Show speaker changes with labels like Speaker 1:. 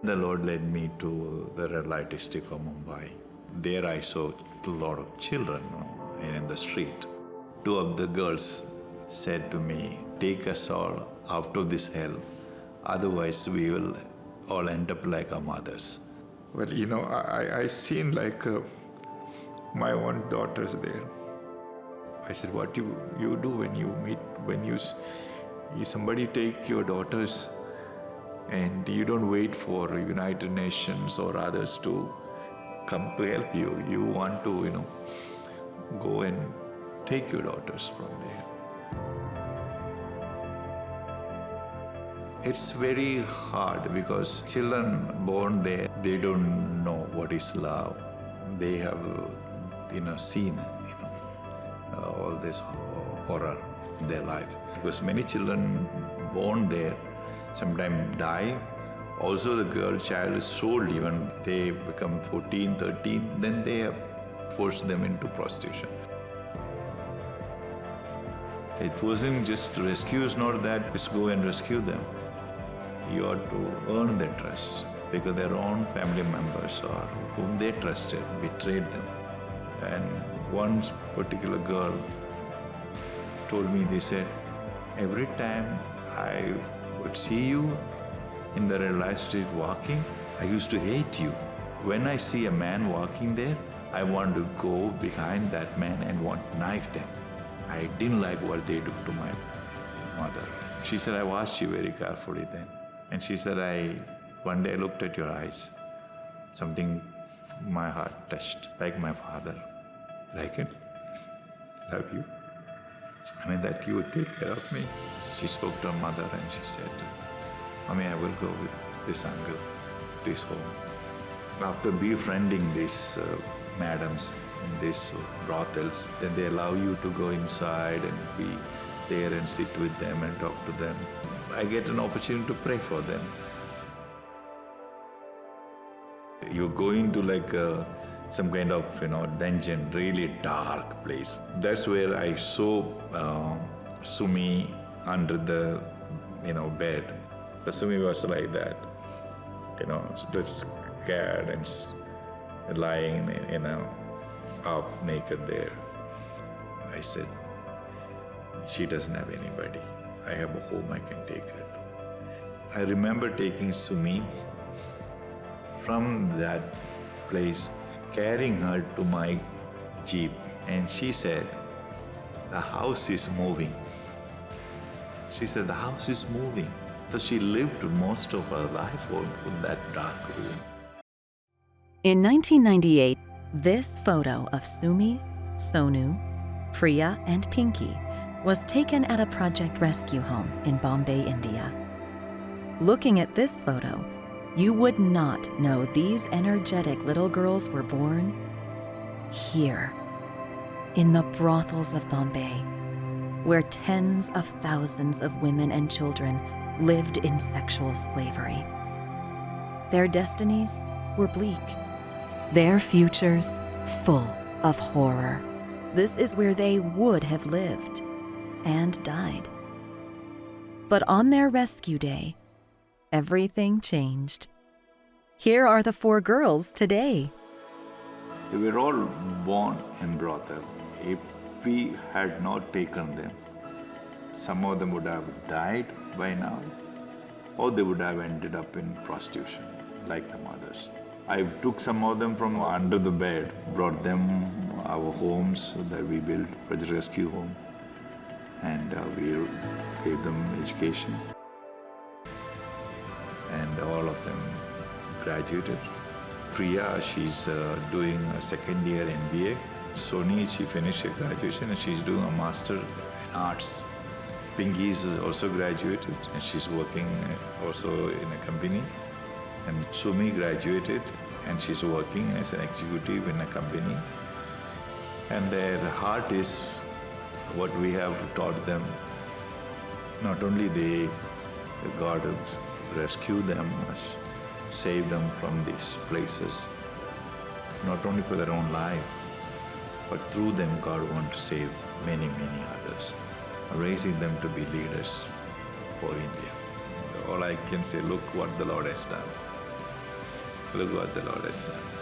Speaker 1: The Lord led me to the red light district of Mumbai. There I saw a lot of children in the street. Two of the girls said to me, "Take us all out of this hell, otherwise we will all end up like our mothers." Well, I seen like my own daughters there. I said, what you do when somebody take your daughters and you don't wait for United Nations or others to come to help you. You want to, go and take your daughters from there. It's very hard because children born there, they don't know what is love. They have, seen, all this horror in their life. Because many children born there sometimes die. Also the girl child is sold even. They become 14, 13, then they have forced them into prostitution. It wasn't just to rescue, it's not that just go and rescue them. You have to earn their trust because their own family members or whom they trusted betrayed them. And one particular girl told me, they said, every time I would see you in the red light street walking, I used to hate you. When I see a man walking there, I want to go behind that man and want to knife them. I didn't like what they do to my mother. She said, I watched you very carefully then. And she said, one day I looked at your eyes. Something my heart touched, like my father. Like it? Love you? That you would take care of me. She spoke to her mother and she said, Mommy, I will go with this uncle to his home. After befriending these madams in these brothels, then they allow you to go inside and be there and sit with them and talk to them. I get an opportunity to pray for them. You go into like some kind of dungeon, really dark place. That's where I saw Sumi under the bed. The Sumi was like that, just scared and lying, half naked there. I said, she doesn't have anybody. I have a home, I can take her. I remember taking Sumi from that place, carrying her to my jeep, and she said, the house is moving. She said, the house is moving. So she lived most of her life in that dark room.
Speaker 2: In 1998, this photo of Sumi, Sonu, Priya, and Pinky was taken at a Project Rescue home in Bombay, India. Looking at this photo, you would not know these energetic little girls were born here, in the brothels of Bombay, where tens of thousands of women and children lived in sexual slavery. Their destinies were bleak, their futures full of horror. This is where they would have lived and died. But on their rescue day, everything changed. Here are the 4 girls today.
Speaker 1: They were all born in brothel. If we had not taken them, some of them would have died by now, or they would have ended up in prostitution, like the mothers. I took some of them from under the bed, brought them our homes that we built, Project Rescue Home, and we gave them education. And all of them graduated. Priya, she's doing a second year MBA. Soni, she finished her graduation and she's doing a master in arts. Pinky is also graduated and she's working also in a company. And Sumi graduated and she's working as an executive in a company. And their heart is what we have taught them. Not only God rescue them, save them from these places, not only for their own life, but through them God wants to save many, many others, raising them to be leaders for India. All I can say, look what the Lord has done. Look what the Lord has done.